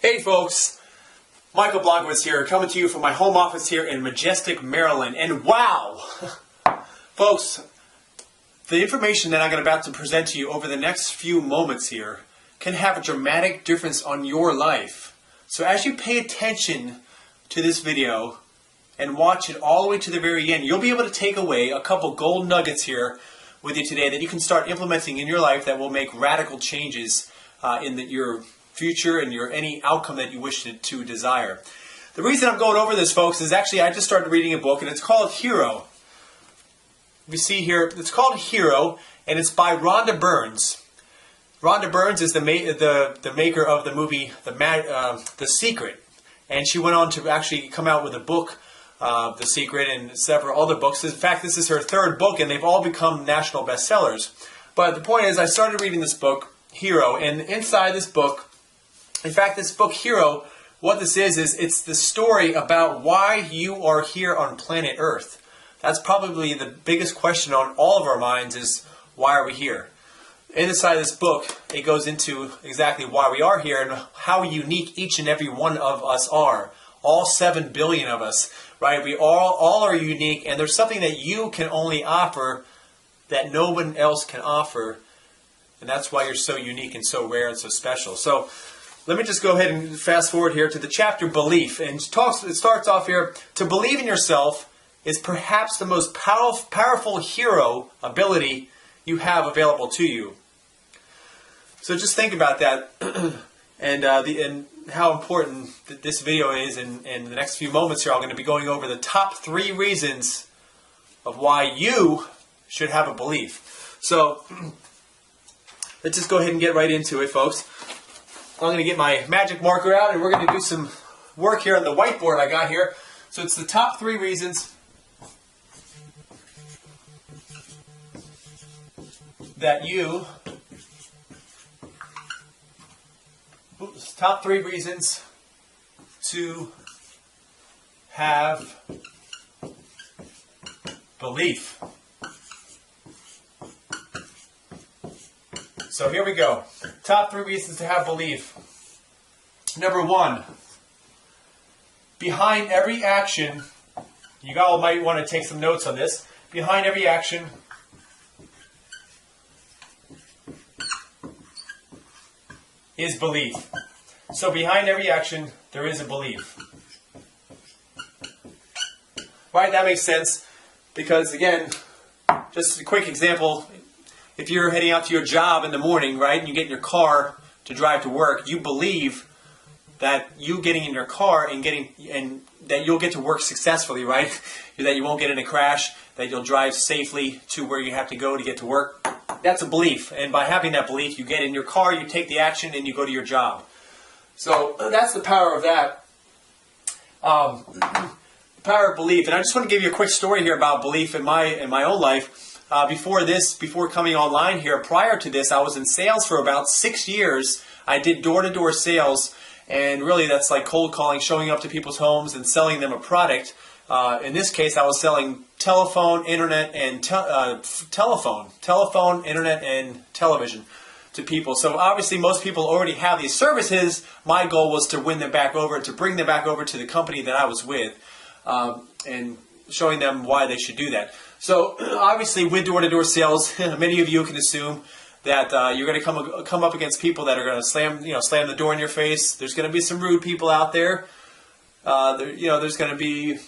Hey folks, Michael Blankowitz here, coming to you from my home office here in Majestic, Maryland. And wow! Folks, the information that I'm about to present to you over the next few moments here can have a dramatic difference on your life. So as you pay attention to this video and watch it all the way to the very end, you'll be able to take away a couple gold nuggets here with you today that you can start implementing in your life that will make radical changes in your future and any outcome that you wish to desire. The reason I'm going over this, folks, is actually I just started reading a book, and it's called Hero. You see here, it's called Hero, and it's by Rhonda Burns. Rhonda Burns is the maker of the movie The Secret, and she went on to actually come out with a book, The Secret, and several other books. In fact, this is her third book, and they've all become national bestsellers. But the point is, I started reading this book, Hero, and inside this book, in fact, this book, Hero, what this is it's the story about why you are here on planet Earth. That's probably the biggest question on all of our minds is, why are we here? Inside this book, it goes into exactly why we are here and how unique each and every one of us are. All 7 billion of us, right? We all are unique, and there's something that you can only offer that no one else can offer, and that's why you're so unique and so rare and so special. So let me just go ahead and fast forward here to the chapter Belief. And it starts off here, to believe in yourself is perhaps the most powerful hero ability you have available to you. So just think about that and how important this video is. And in the next few moments here, I'm going to be going over the top 3 reasons of why you should have a belief. So let's just go ahead and get right into it, folks. I'm going to get my magic marker out, and we're going to do some work here on the whiteboard I got here. So it's the top 3 reasons that top 3 reasons to have belief. So here we go. Top 3 reasons to have belief. Number 1, behind every action, you all might want to take some notes on this. Behind every action is belief. So behind every action, there is a belief. Right, that makes sense. Because again, just a quick example. If you're heading out to your job in the morning, right, and you get in your car to drive to work, you believe that you getting in your car and that you'll get to work successfully, right? That you won't get in a crash, that you'll drive safely to where you have to go to get to work. That's a belief. And by having that belief, you get in your car, you take the action, and you go to your job. So that's the power of that. The power of belief. And I just want to give you a quick story here about belief in my own life. Before coming online here, prior to this, I was in sales for about 6 years. I did door-to-door sales, and really that's like cold calling, showing up to people's homes and selling them a product. In this case, I was selling telephone, internet, and telephone, internet, and television to people. So obviously, most people already have these services. My goal was to win them back over, to bring them back over to the company that I was with, and showing them why they should do that. So obviously, with door-to-door sales, many of you can assume that you're going to come up against people that are going to slam the door in your face. There's going to be some rude people out there. There's going to be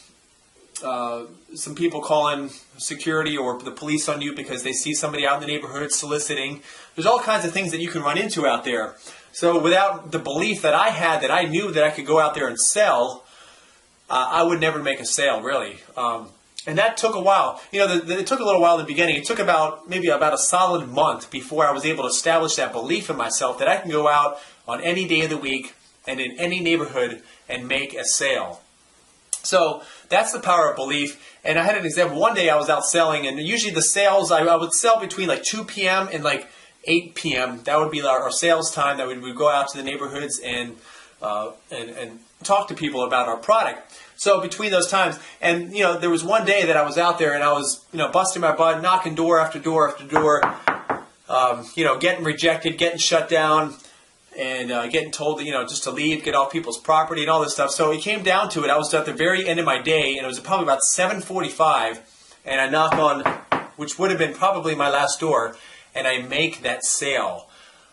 some people calling security or the police on you because they see somebody out in the neighborhood soliciting. There's all kinds of things that you can run into out there. So without the belief that I had, that I knew that I could go out there and sell, I would never make a sale, really. And that took a while. It took a little while in the beginning. It took maybe about a solid month before I was able to establish that belief in myself that I can go out on any day of the week and in any neighborhood and make a sale. So that's the power of belief. And I had an example. One day I was out selling, and usually the sales, I would sell between like 2 p.m. and like 8 p.m. That would be our sales time, that we would go out to the neighborhoods and talk to people about our product. So between those times, and there was one day that I was out there and I was busting my butt, knocking door after door after door, getting rejected, getting shut down, and getting told that, just to leave, get off people's property and all this stuff. So it came down to it. I was at the very end of my day, and it was probably about 7:45, and I knock on, which would have been probably my last door, and I make that sale.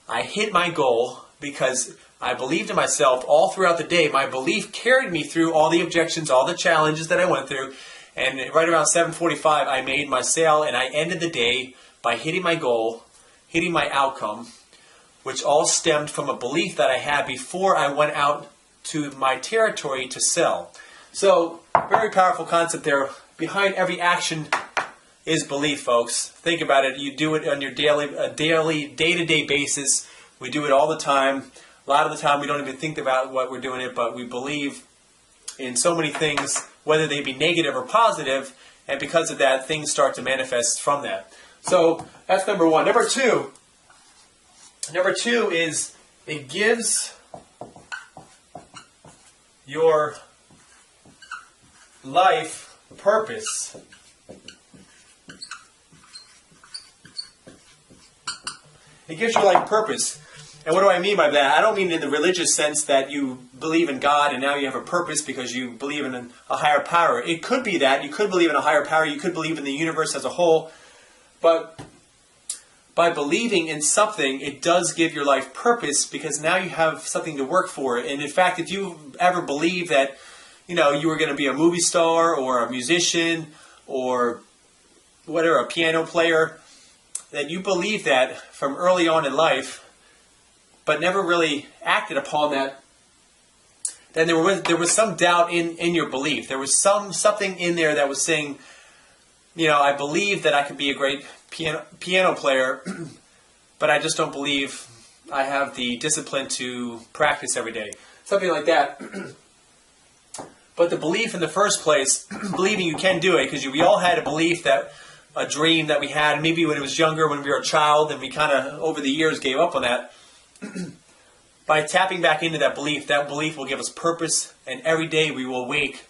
I hit my goal because I believed in myself all throughout the day. My belief carried me through all the objections, all the challenges that I went through, and right around 7:45, I made my sale, and I ended the day by hitting my goal, hitting my outcome, which all stemmed from a belief that I had before I went out to my territory to sell. So, very powerful concept there. Behind every action is belief, folks. Think about it. You do it on your day-to-day basis. We do it all the time. A lot of the time we don't even think about what we're doing it, but we believe in so many things, whether they be negative or positive, and because of that, things start to manifest from that. So that's number one. Number two is it gives your life purpose. It gives your life purpose. And what do I mean by that? I don't mean in the religious sense that you believe in God and now you have a purpose because you believe in a higher power. It could be that. You could believe in a higher power. You could believe in the universe as a whole. But by believing in something, it does give your life purpose because now you have something to work for. And in fact, if you ever believe that, you were going to be a movie star or a musician or whatever, a piano player, that you believe that from early on in life, but never really acted upon that, then there was some doubt in your belief. There was something in there that was saying, I believe that I could be a great piano player, but I just don't believe I have the discipline to practice every day. Something like that. But the belief in the first place, believing you can do it, because we all had a dream that we had, maybe when it was younger, when we were a child, and we kind of, over the years, gave up on that. By tapping back into that belief will give us purpose, and every day we will wake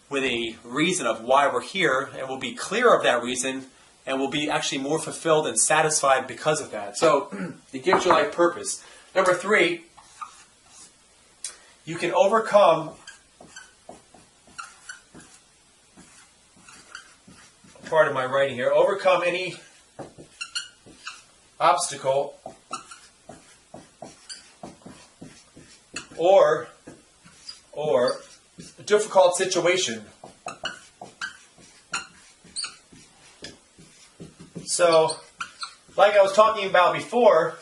with a reason of why we're here, and we'll be clear of that reason, and we'll be actually more fulfilled and satisfied because of that. So, it gives your life purpose. Number three, you can overcome part of my writing here, overcome any obstacle or a difficult situation. So, like I was talking about before,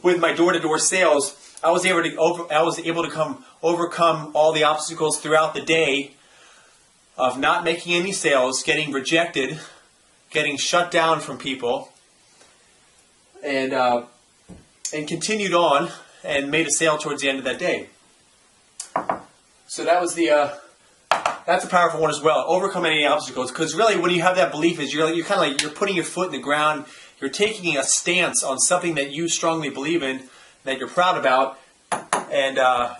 with my door-to-door sales, I was able to overcome all the obstacles throughout the day of not making any sales, getting rejected, getting shut down from people, and continued on and made a sale towards the end of that day. So that was that's a powerful one as well. Overcome any obstacles, because really, when you have that belief, you're kind of like you're putting your foot in the ground. You're taking a stance on something that you strongly believe in, that you're proud about, and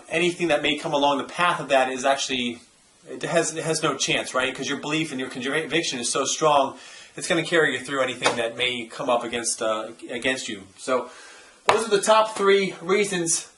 anything that may come along the path of that is actually it has no chance, right? Because your belief and your conviction is so strong, it's going to carry you through anything that may come up against you. So those are the top 3 reasons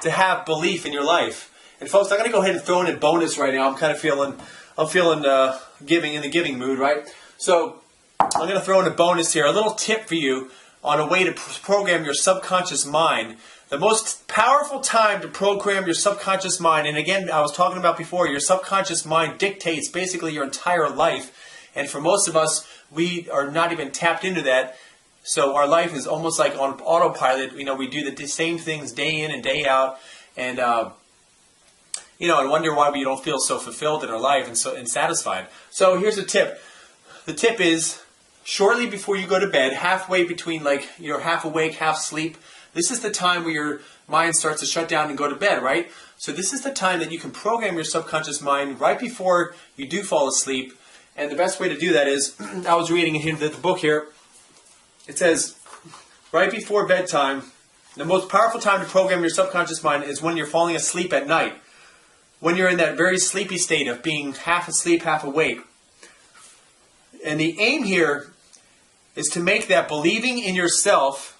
to have belief in your life. And folks, I'm going to go ahead and throw in a bonus right now. I'm feeling in the giving mood, right? So I'm going to throw in a bonus here, a little tip for you on a way to program your subconscious mind. The most powerful time to program your subconscious mind, and again, I was talking about before, your subconscious mind dictates basically your entire life. And for most of us, we are not even tapped into that. So our life is almost like on autopilot. We do the same things day in and day out, and and wonder why we don't feel so fulfilled in our life and satisfied. So here's a tip. The tip is, shortly before you go to bed, halfway between you're half awake, half asleep, this is the time where your mind starts to shut down and go to bed, right? So this is the time that you can program your subconscious mind right before you do fall asleep. And the best way to do that is, I was reading in the book here, it says, right before bedtime, the most powerful time to program your subconscious mind is when you're falling asleep at night. When you're in that very sleepy state of being half asleep, half awake. And the aim here is to make that believing in yourself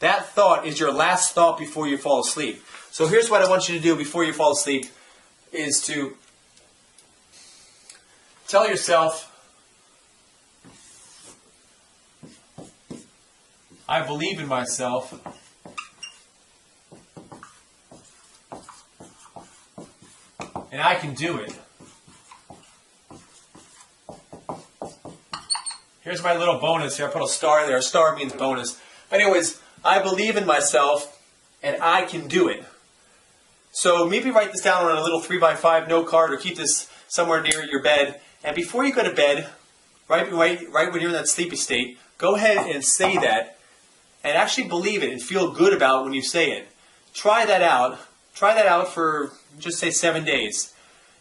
that thought is your last thought before you fall asleep. So here's what I want you to do before you fall asleep, is to tell yourself, I believe in myself, and I can do it. Here's my little bonus here. I put a star there. A star means bonus. Anyways, I believe in myself, and I can do it. So maybe write this down on a little 3x5 note card, or keep this somewhere near your bed. And before you go to bed, right when you're in that sleepy state, go ahead and say that, and actually believe it and feel good about it when you say it. Try that out. Try that out for, just say, 7 days.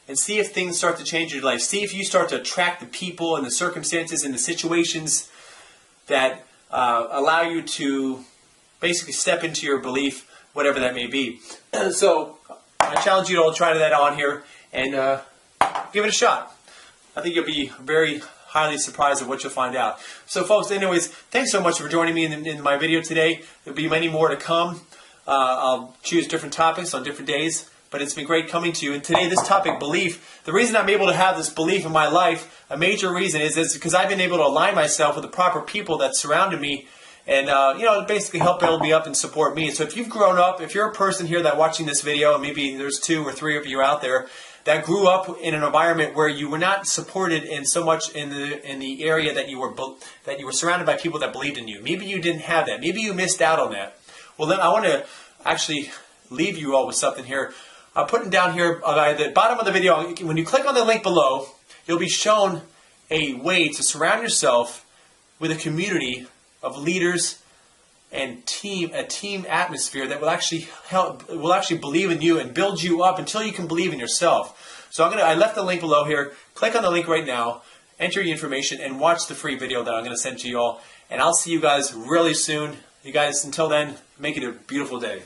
And see if things start to change in your life. See if you start to attract the people and the circumstances and the situations that allow you to basically step into your belief, whatever that may be. So I challenge you to all try that on here and give it a shot. I think you'll be very highly surprised at what you'll find out. So folks, anyways, thanks so much for joining me in my video today. There'll be many more to come. I'll choose different topics on different days. But it's been great coming to you. And today, this topic, belief, the reason I'm able to have this belief in my life, a major reason is because I've been able to align myself with the proper people that surrounded me and, basically help build me up and support me. So if you've grown up, if you're a person here that watching this video, and maybe there's 2 or 3 of you out there that grew up in an environment where you were not supported in so much in the area that you were surrounded by people that believed in you. Maybe you didn't have that. Maybe you missed out on that. Well, then I want to actually leave you all with something here. I'm putting down here at the bottom of the video, when you click on the link below, you'll be shown a way to surround yourself with a community of leaders and a team atmosphere that will actually believe in you and build you up until you can believe in yourself. So I left the link below here. Click on the link right now, enter your information, and watch the free video that I'm going to send to you all. And I'll see you guys really soon. You guys, until then, make it a beautiful day.